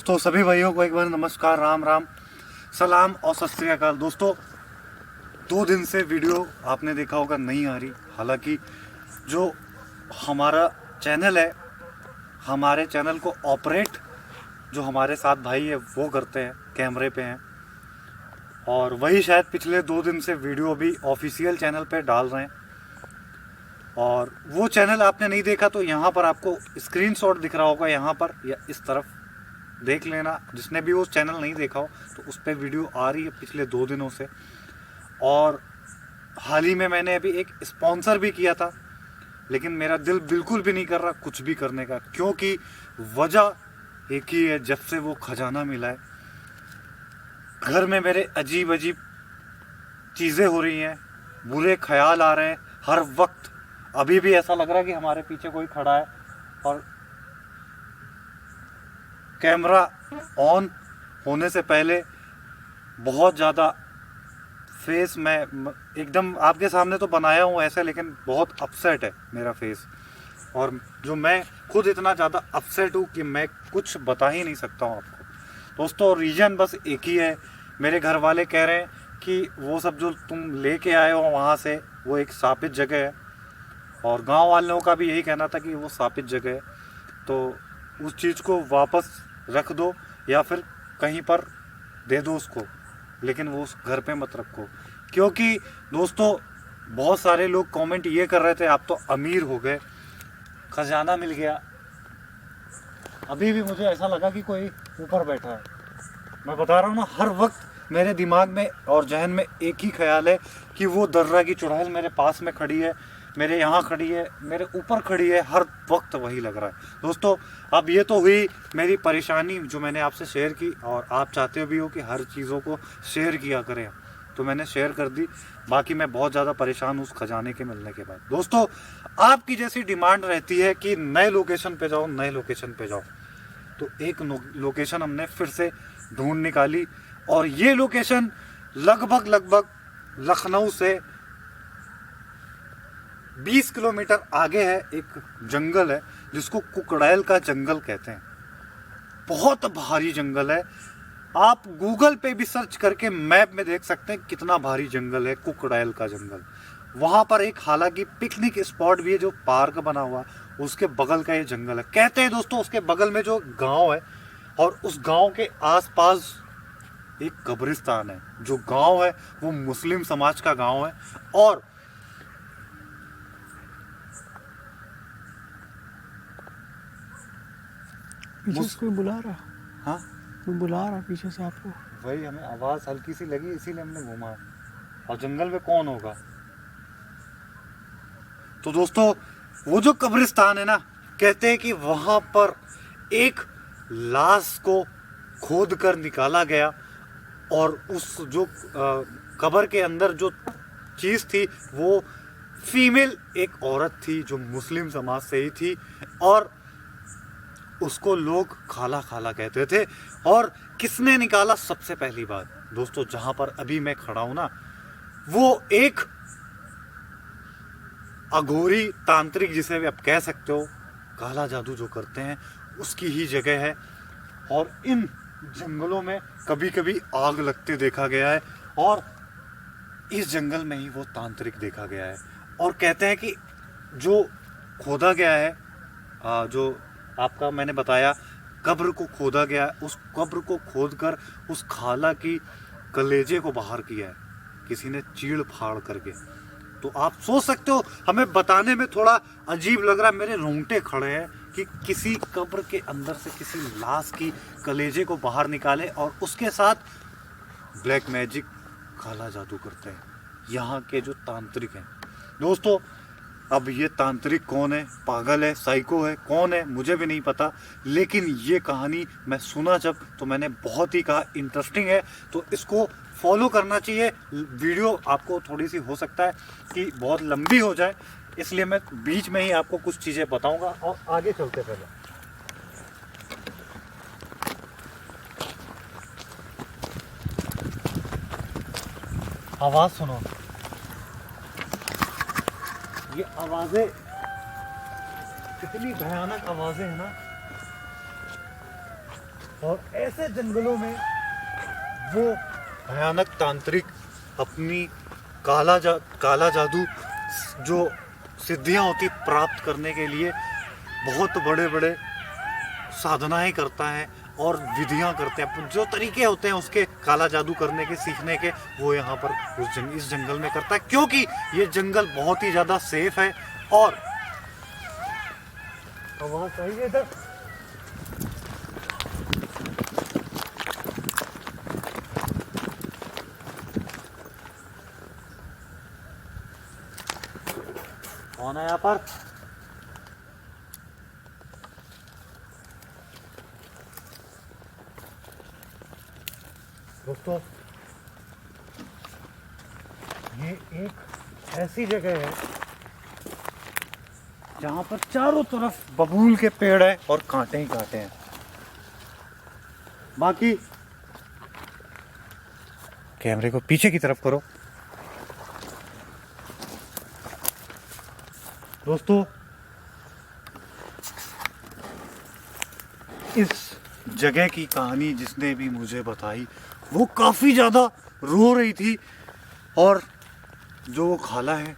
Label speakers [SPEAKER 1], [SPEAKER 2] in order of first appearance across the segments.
[SPEAKER 1] दोस्तों सभी भाइयों को एक बार नमस्कार, राम राम, सलाम और सत श्री अकाल। दोस्तों 2 दिन से वीडियो आपने देखा होगा नहीं आ रही। हालांकि जो हमारा चैनल है, हमारे चैनल को ऑपरेट जो हमारे साथ भाई है वो करते हैं, कैमरे पे हैं, और वही शायद पिछले 2 दिन से वीडियो भी ऑफिशियल चैनल पे डाल रहे हैं। और वो चैनल आपने नहीं देखा तो यहाँ पर आपको स्क्रीनशॉट दिख रहा होगा, यहाँ पर या इस तरफ देख लेना। जिसने भी वो चैनल नहीं देखा हो तो उस पर वीडियो आ रही है पिछले 2 दिनों से। और हाल ही में मैंने अभी एक स्पॉन्सर भी किया था, लेकिन मेरा दिल बिल्कुल भी नहीं कर रहा कुछ भी करने का, क्योंकि वजह एक ही है, जब से वो खजाना मिला है घर में मेरे अजीब अजीब चीज़ें हो रही हैं, बुरे ख्याल आ रहे हैं हर वक्त। अभी भी ऐसा लग रहा है कि हमारे पीछे कोई खड़ा है और कैमरा ऑन होने से पहले बहुत ज़्यादा फेस मैं एकदम आपके सामने तो बनाया हूँ ऐसे, लेकिन बहुत अपसेट है मेरा फेस। और जो मैं खुद इतना ज़्यादा अपसेट हूँ कि मैं कुछ बता ही नहीं सकता हूँ आपको। दोस्तों रीज़न बस एक ही है, मेरे घर वाले कह रहे हैं कि वो सब जो तुम लेके आए हो वहाँ से वो एक शापित जगह है, और गांव वालों का भी यही कहना था कि वो शापित जगह है, तो उस चीज़ को वापस रख दो या फिर कहीं पर दे दो उसको, लेकिन वो उस घर पे मत रखो। क्योंकि दोस्तों बहुत सारे लोग कमेंट ये कर रहे थे आप तो अमीर हो गए, खजाना मिल गया। अभी भी मुझे ऐसा लगा कि कोई ऊपर बैठा है। मैं बता रहा हूँ ना, हर वक्त मेरे दिमाग में और जहन में एक ही ख्याल है कि वो दर्रा की चुड़ैल मेरे पास में खड़ी है, मेरे यहाँ खड़ी है, मेरे ऊपर खड़ी है, हर वक्त वही लग रहा है। दोस्तों अब ये तो हुई मेरी परेशानी जो मैंने आपसे शेयर की, और आप चाहते भी हो कि हर चीज़ों को शेयर किया करें, तो मैंने शेयर कर दी। बाकी मैं बहुत ज़्यादा परेशान हूँ उस खजाने के मिलने के बाद। दोस्तों आपकी जैसी डिमांड रहती है कि नए लोकेशन पे जाओ, नए लोकेशन पे जाओ, तो एक लोकेशन हमने फिर से ढूंढ निकाली, और ये लोकेशन लगभग लखनऊ से 20 किलोमीटर आगे है। एक जंगल है जिसको कुकड़ैल का जंगल कहते हैं। बहुत भारी जंगल है, आप गूगल पे भी सर्च करके मैप में देख सकते हैं कितना भारी जंगल है कुकड़ैल का जंगल। वहाँ पर एक हालांकि पिकनिक स्पॉट भी है, जो पार्क बना हुआ, उसके बगल का ये जंगल है। कहते हैं दोस्तों उसके बगल में जो गांव है और उस गांव के आसपास एक कब्रिस्तान है। जो गांव है वो मुस्लिम समाज का गांव है, और
[SPEAKER 2] पीछे से कोई बुला रहा।
[SPEAKER 1] हाँ
[SPEAKER 2] कोई बुला रहा पीछे से आपको।
[SPEAKER 1] वही हमें आवाज़ हल्की सी लगी, इसीलिए हमने घूमा। और जंगल में कौन होगा। तो दोस्तों वो जो कब्रिस्तान है ना, कहते हैं कि वहां पर एक लाश को खोद कर निकाला गया, और उस जो कब्र के अंदर जो चीज़ थी वो फीमेल एक औरत थी जो मुस्लिम समाज से ही थी, और उसको लोग खाला खाला कहते थे। और किसने निकाला, सबसे पहली बात दोस्तों जहां पर अभी मैं खड़ा हूं ना, वो एक अघोरी तांत्रिक जिसे भी आप कह सकते हो, काला जादू जो करते हैं, उसकी ही जगह है। और इन जंगलों में कभी कभी आग लगते देखा गया है, और इस जंगल में ही वो तांत्रिक देखा गया है। और कहते हैं कि जो खोदा गया है, जो आपका मैंने बताया कब्र को खोदा गया, उस कब्र को खोदकर उस खाला की कलेजे को बाहर किया है किसी ने चीड़ फाड़ करके। तो आप सोच सकते हो, हमें बताने में थोड़ा अजीब लग रहा है, मेरे रोंगटे खड़े हैं कि किसी कब्र के अंदर से किसी लाश की कलेजे को बाहर निकाले और उसके साथ ब्लैक मैजिक, काला जादू करते हैं यहाँ के जो तांत्रिक हैं। दोस्तों अब ये तांत्रिक कौन है, पागल है, साइको है, कौन है मुझे भी नहीं पता, लेकिन ये कहानी मैं सुना जब तो मैंने बहुत ही कहा इंटरेस्टिंग है, तो इसको फॉलो करना चाहिए। वीडियो आपको थोड़ी सी हो सकता है कि बहुत लंबी हो जाए, इसलिए मैं बीच में ही आपको कुछ चीज़ें बताऊंगा। और आगे चलते पहले आवाज़ सुनो, ये आवाज़ें कितनी भयानक आवाज़ें हैं ना। और ऐसे जंगलों में वो भयानक तांत्रिक अपनी काला जादू जो सिद्धियां होती प्राप्त करने के लिए बहुत बड़े बड़े साधनाएं करता है और विधियां करते हैं, जो तरीके होते हैं उसके काला जादू करने के सीखने के, वो यहाँ पर इस जंगल में करता है, क्योंकि ये जंगल बहुत ही ज्यादा सेफ है। और आवाज आई है इधर, कौन है यहाँ पर? दोस्तों ये एक ऐसी जगह है जहां पर चारों तरफ बबूल के पेड़ है और कांटे ही कांटे हैं। बाकी कैमरे को पीछे की तरफ करो। दोस्तों इस जगह की कहानी जिसने भी मुझे बताई वो काफी ज्यादा रो रही थी, और जो वो खाला है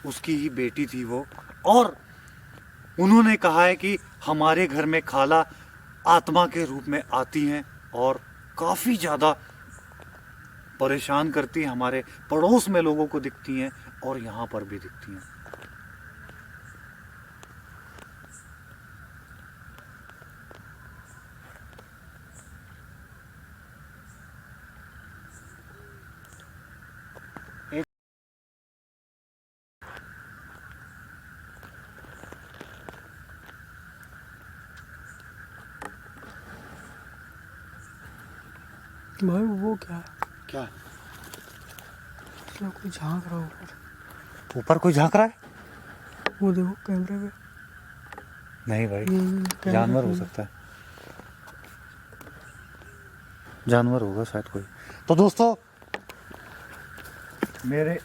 [SPEAKER 1] उसकी ही बेटी थी वो, और उन्होंने कहा है कि हमारे घर में खाला आत्मा के रूप में आती हैं और काफी ज्यादा परेशान करती हैं, हमारे पड़ोस में लोगों को दिखती हैं और यहाँ पर भी दिखती हैं।
[SPEAKER 2] भाई वो क्या है?
[SPEAKER 1] क्या
[SPEAKER 2] मतलब कोई झांक रहा है ऊपर।
[SPEAKER 1] ऊपर कोई झांक रहा है?
[SPEAKER 2] वो देखो कैमरे पे।
[SPEAKER 1] नहीं भाई,
[SPEAKER 2] कैमरे
[SPEAKER 1] जानवर हो
[SPEAKER 2] पे।
[SPEAKER 1] सकता है, जानवर होगा शायद कोई। तो दोस्तों मेरे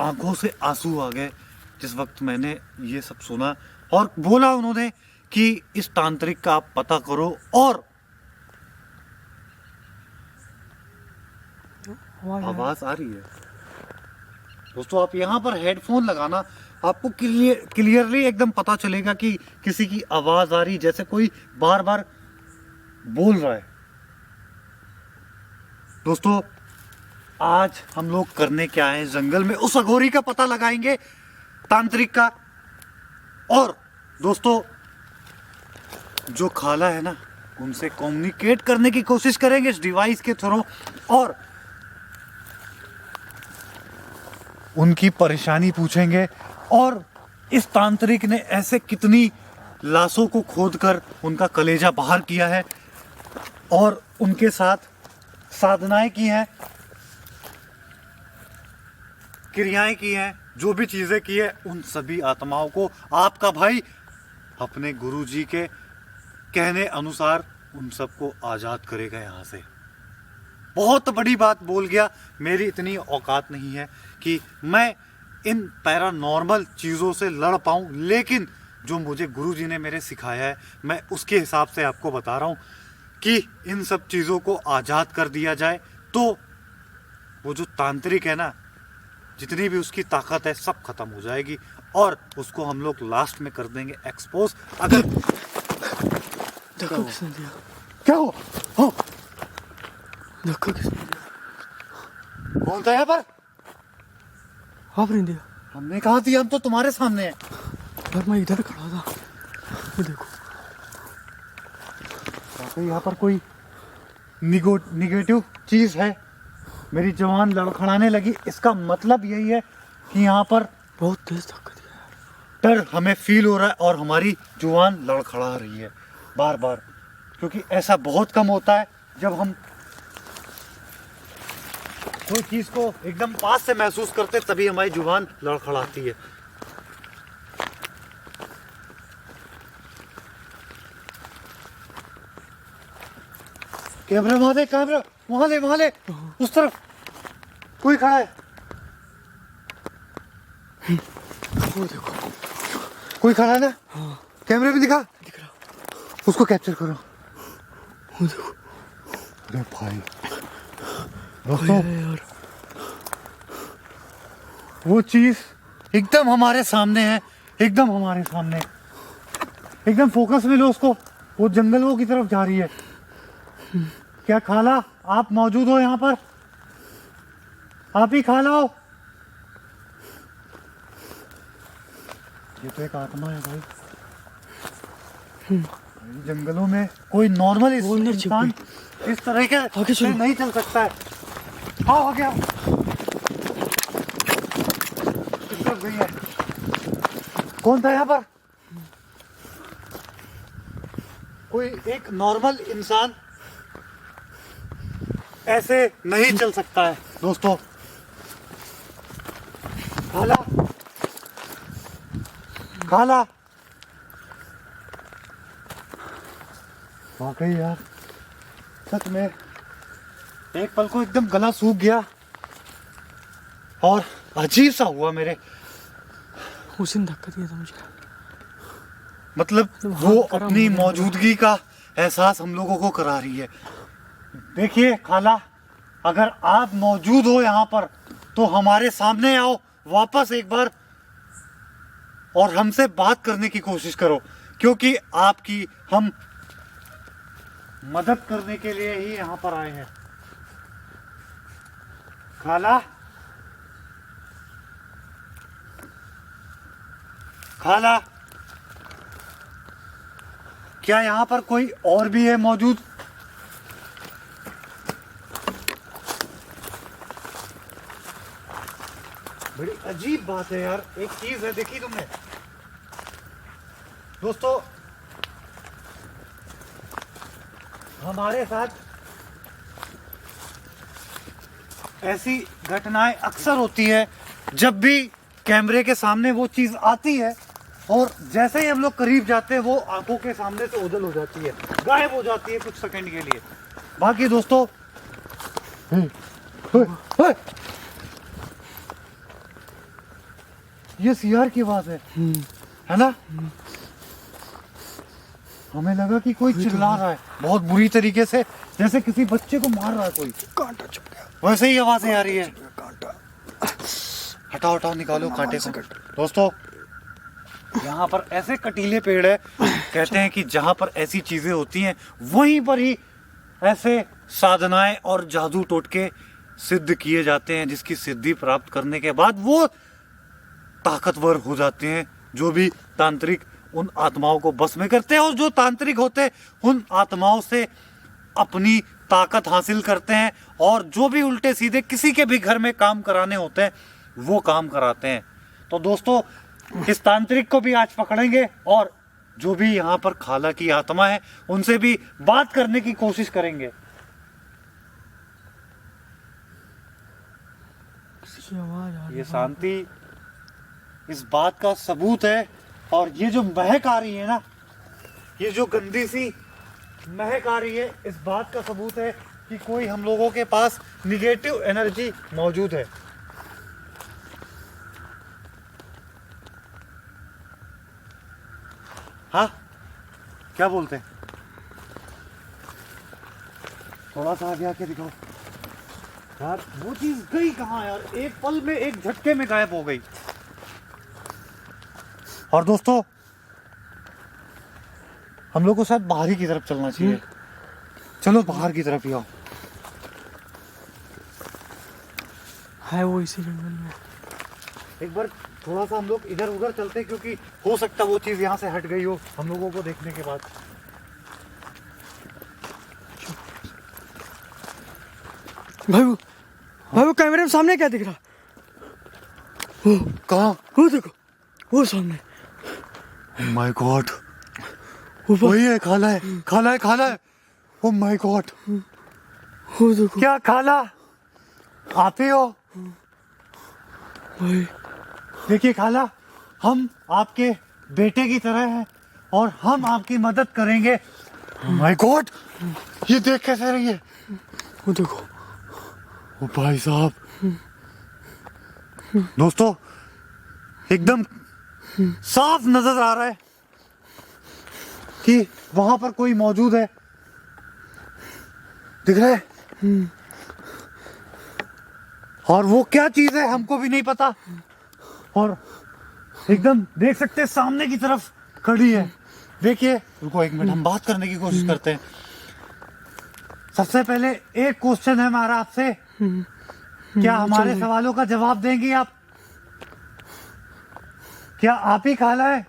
[SPEAKER 1] आंखों से आंसू आ गए जिस वक्त मैंने ये सब सुना, और बोला उन्होंने कि इस तांत्रिक का आप पता करो। और आवाज आ रही है दोस्तों, आप यहाँ पर हेडफोन लगाना, आपको क्लियरली एकदम पता चलेगा कि किसी की आवाज आ रही, जैसे कोई बार बार बोल रहा है। दोस्तों आज हम लोग करने क्या है, जंगल में उस अघोरी का पता लगाएंगे, तांत्रिक का। और दोस्तों जो खाला है ना, उनसे कम्युनिकेट करने की कोशिश करेंगे इस डिवाइस के थ्रू, और उनकी परेशानी पूछेंगे। और इस तांत्रिक ने ऐसे कितनी लाशों को खोदकर उनका कलेजा बाहर किया है और उनके साथ साधनाएं की हैं, क्रियाएं की हैं, जो भी चीजें की है, उन सभी आत्माओं को आपका भाई अपने गुरुजी के कहने अनुसार उन सबको आजाद करेगा यहाँ से। बहुत बड़ी बात बोल गया, मेरी इतनी औकात नहीं है कि मैं इन पैरानॉर्मल चीज़ों से लड़ पाऊँ, लेकिन जो मुझे गुरुजी ने मेरे सिखाया है मैं उसके हिसाब से आपको बता रहा हूँ कि इन सब चीज़ों को आज़ाद कर दिया जाए तो वो जो तांत्रिक है ना, जितनी भी उसकी ताकत है सब खत्म हो जाएगी, और उसको हम लोग लास्ट में कर देंगे एक्सपोज। अगर
[SPEAKER 2] धक्का किसने दिया?
[SPEAKER 1] क्या हो? हाँ?
[SPEAKER 2] धक्का किसने दिया?
[SPEAKER 1] कौन था यहाँ पर?
[SPEAKER 2] आपने दिया?
[SPEAKER 1] हमने कहा दिया, हम तो तुम्हारे सामने हैं।
[SPEAKER 2] यार मैं इधर खड़ा था, ये देखो।
[SPEAKER 1] यहाँ पर कोई निगेटिव चीज है, मेरी जवान लड़खड़ाने लगी। इसका मतलब यही है कि यहाँ पर
[SPEAKER 2] बहुत तेज धक्का दिया यार।
[SPEAKER 1] डर हमें फील हो रहा है और हमारी जुबान लड़खड़ा रही है बार बार, क्योंकि ऐसा बहुत कम होता है जब हम कोई चीज को एकदम पास से महसूस करते, तभी हमारी जुबान लड़खड़ाती है। कैमरा वहां दे, कैमरा वहां ले, उस तरफ कोई खड़ा है।
[SPEAKER 2] वो देखो,
[SPEAKER 1] कोई खड़ा है ना?
[SPEAKER 2] हाँ
[SPEAKER 1] कैमरे में दिखा,
[SPEAKER 2] दिख रहा।
[SPEAKER 1] उसको कैप्चर करो।
[SPEAKER 2] वो देखो
[SPEAKER 1] अरे भाई
[SPEAKER 2] भाई
[SPEAKER 1] दोस्तों
[SPEAKER 2] है यार।
[SPEAKER 1] वो चीज एकदम हमारे सामने है, एकदम हमारे सामने, एकदम फोकस में लो उसको। वो जंगलों की तरफ जा रही है। क्या खाला आप मौजूद हो यहाँ पर? आप ही खाला हो? ये तो एक आत्मा है भाई। भाई जंगलों में कोई नॉर्मल
[SPEAKER 2] वो अंदर छिप
[SPEAKER 1] इंसान इस तरह के
[SPEAKER 2] आगे
[SPEAKER 1] से
[SPEAKER 2] चलो।
[SPEAKER 1] नहीं चल सकता है। आओ आगे आओ। किस तरफ गई है? कौन था यहाँ पर? कोई एक नॉर्मल इंसान ऐसे नहीं चल सकता है दोस्तों। खाला खाला वाकई यार सच में एक पल को एकदम गला सूख गया और अजीब सा हुआ मेरे।
[SPEAKER 2] उसी ने धक्का दिया था मुझे।
[SPEAKER 1] मतलब
[SPEAKER 2] जब
[SPEAKER 1] वो
[SPEAKER 2] हाथ गर्म
[SPEAKER 1] अपनी
[SPEAKER 2] हो गया
[SPEAKER 1] मौजूदगी का एहसास हम लोगों को करा रही है। देखिए खाला, अगर आप मौजूद हो यहाँ पर तो हमारे सामने आओ वापस एक बार और हमसे बात करने की कोशिश करो, क्योंकि आपकी हम मदद करने के लिए ही यहाँ पर आए हैं। खाला खाला क्या यहाँ पर कोई और भी है मौजूद? बड़ी अजीब बात है यार। एक चीज है, देखी तुमने दोस्तों, हमारे साथ ऐसी घटनाएं अक्सर होती है जब भी कैमरे के सामने वो चीज आती है और जैसे ही हम लोग करीब जाते हैं वो आंखों के सामने से ओझल हो जाती है, गायब हो जाती है कुछ सेकंड के लिए। बाकी दोस्तों ये सीआर की आवाज है ना? हमें लगा कि कोई चिल्ला रहा है बहुत बुरी तरीके से, जैसे किसी बच्चे को मार रहा है कोई।
[SPEAKER 2] कांटा चुप गया।
[SPEAKER 1] वैसे ही आवाजें आ रही है।
[SPEAKER 2] कांटा
[SPEAKER 1] हटाओ हटाओ, निकालो कांटे को। दोस्तों यहाँ पर ऐसे कटीले पेड़ है, कहते हैं कि जहाँ पर ऐसी चीजें होती हैं वहीं पर ही ऐसे साधनाएं और जादू टोटके सिद्ध किए जाते हैं, जिसकी सिद्धि प्राप्त करने के बाद वो ताकतवर हो जाते हैं। जो भी तांत्रिक उन आत्माओं को बस में करते हैं और जो तांत्रिक होते हैं उन आत्माओं से अपनी ताकत हासिल करते हैं और जो भी उल्टे सीधे किसी के भी घर में काम कराने होते हैं वो काम कराते हैं। तो दोस्तों इस तांत्रिक को भी आज पकड़ेंगे और जो भी यहाँ पर खाला की आत्मा है उनसे भी बात करने की कोशिश करेंगे।
[SPEAKER 2] किसी आवाज आ रही
[SPEAKER 1] ये
[SPEAKER 2] है।
[SPEAKER 1] शांति इस बात का सबूत है, और ये जो महक आ रही है ना, ये जो गंदी सी महक आ रही है, इस बात का सबूत है कि कोई हम लोगों के पास निगेटिव एनर्जी मौजूद है। हाँ क्या बोलते हैं? थोड़ा सा आगे आके दिखाओ यार। वो चीज गई कहाँ यार? एक पल में, एक झटके में गायब हो गई। और दोस्तों हम लोग को शायद बाहर ही की तरफ चलना चाहिए। चलो बाहर की तरफ ही आओ।
[SPEAKER 2] है वो इसी जंगल में।
[SPEAKER 1] एक बार थोड़ा सा हम लोग इधर उधर चलते हैं, क्योंकि हो सकता है वो चीज यहाँ से हट गई हो हम लोगों को देखने के बाद।
[SPEAKER 2] भाई वो कैमरे में सामने क्या दिख रहा? वो
[SPEAKER 1] कहाँ?
[SPEAKER 2] वो देखो, वो सामने।
[SPEAKER 1] माय गॉड,
[SPEAKER 2] ऊपर।
[SPEAKER 1] वही है, खाला है, खाला है, खाला है। ओ माय गॉड,
[SPEAKER 2] वो देखो
[SPEAKER 1] क्या खाला आप ही हो?
[SPEAKER 2] भाई।
[SPEAKER 1] देखिए खाला, हम आपके बेटे की तरह हैं और हम आपकी मदद करेंगे। माय गॉड, ये देख कैसे रही है?
[SPEAKER 2] वो देखो।
[SPEAKER 1] ओ भाई साहब, दोस्तों एकदम साफ नजर आ रहा है कि वहां पर कोई मौजूद है। दिख रहा है? और वो क्या चीज है हमको भी नहीं पता, और एकदम देख सकते हैं सामने की तरफ खड़ी है। देखिए, रुको एक मिनट, हम बात करने की कोशिश करते हैं। सबसे पहले एक क्वेश्चन है हमारा आपसे, क्या हमारे सवालों का जवाब देंगी आप? क्या आप ही खाला है?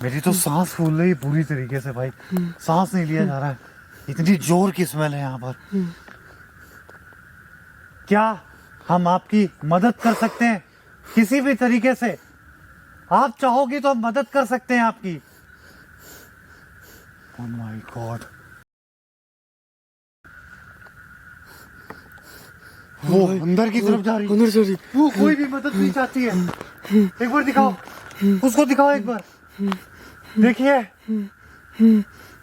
[SPEAKER 1] मेरी तो सांस फूल रही है पूरी तरीके से भाई, सांस नहीं लिया जा रहा है, इतनी जोर की स्मेल है यहाँ पर। क्या हम आपकी मदद कर सकते हैं किसी भी तरीके से? आप चाहोगी तो हम मदद कर सकते हैं आपकी। ओह माय गॉड, वो अंदर की तरफ जा रही है।
[SPEAKER 2] अंदर जा रही।
[SPEAKER 1] वो कोई भी मदद नहीं चाहती है। एक बार दिखाओ, उसको दिखाओ एक बार। देखिए,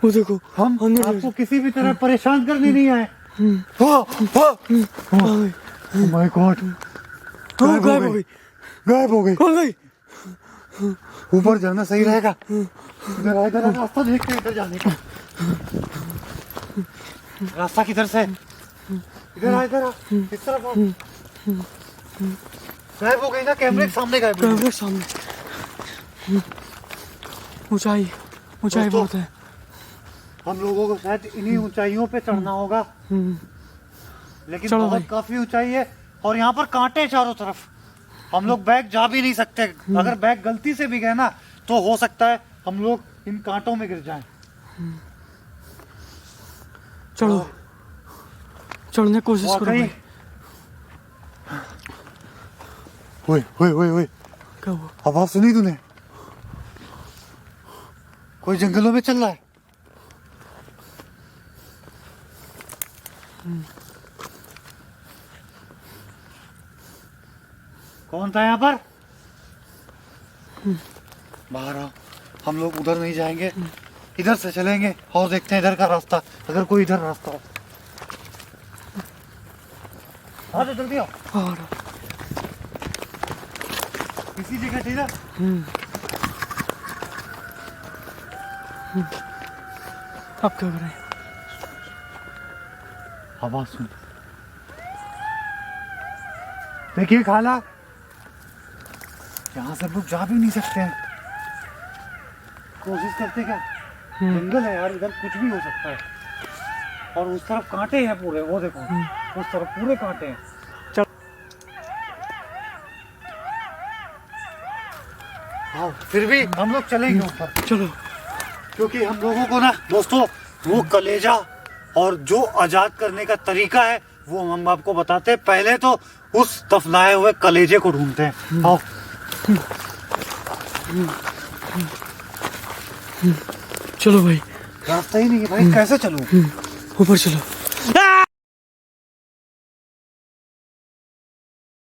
[SPEAKER 2] वो देखो,
[SPEAKER 1] हम
[SPEAKER 2] अंदर जा
[SPEAKER 1] आपको किसी भी तरह परेशान करने नहीं आए।
[SPEAKER 2] रही।
[SPEAKER 1] ओह माय गॉड,
[SPEAKER 2] गायब हो गई।
[SPEAKER 1] गायब हो गई।
[SPEAKER 2] कौन गई?
[SPEAKER 1] ऊपर जाना सही रहेगा। इधर आ, रास्ता देखते हैं इधर जाने का। रास्ता किधर से? इधर आ, इस तरफ आ। गायब हो गई ना, कैमरे के सामने गायब हो गई।
[SPEAKER 2] कैमरे सामने। ऊंचाई
[SPEAKER 1] दोस्तों,
[SPEAKER 2] बहुत है।
[SPEAKER 1] हम लोगों को शायद इन्हीं ऊंचाइयों पे चढ़ना होगा, लेकिन
[SPEAKER 2] चलो
[SPEAKER 1] बहुत
[SPEAKER 2] भाई।
[SPEAKER 1] काफी ऊंचाई है और यहाँ पर कांटे हैं चारों तरफ। हम लोग बैग जा भी नहीं सकते। अगर बैग गलती से भी गए ना तो हो सकता है हम लोग इन कांटों में गिर जाएं।
[SPEAKER 2] चलो, चढ़ने की कोशिश करो
[SPEAKER 1] वाकई।
[SPEAKER 2] भाई।
[SPEAKER 1] ओए ओए ओए ओए,
[SPEAKER 2] क्या हुआ?
[SPEAKER 1] आवाज सुनी तूने? कोई जंगलों में चल रहा है। कौन था यहाँ पर? बाहर आओ, हम लोग उधर नहीं जाएंगे, इधर से चलेंगे और देखते हैं इधर का रास्ता, अगर कोई इधर रास्ता हो। आ जाओ, जल्दी आओ।
[SPEAKER 2] और
[SPEAKER 1] इसी जगह थी ना?
[SPEAKER 2] अब क्या करें?
[SPEAKER 1] आवाज सुन। देखिए खाला, यहाँ से हम लोग जा भी नहीं सकते हैं। कोशिश करते क्या? जंगल है यार, इधर कुछ भी हो सकता है। और उस तरफ कांटे हैं पूरे, वो देखो, उस तरफ पूरे कांटे हैं।
[SPEAKER 2] चल।
[SPEAKER 1] हाँ, फिर भी हम लोग चलेंगे ऊपर,
[SPEAKER 2] चलो।
[SPEAKER 1] क्योंकि हम लोगों को ना दोस्तों वो कलेजा और जो आजाद करने का तरीका है वो हम आपको बताते हैं। पहले तो उस दफनाए हुए कलेजे को ढूंढते हैं। आओ।
[SPEAKER 2] चलो भाई,
[SPEAKER 1] रास्ता ही नहीं है भाई, कैसे चलूं?
[SPEAKER 2] ऊपर चलो।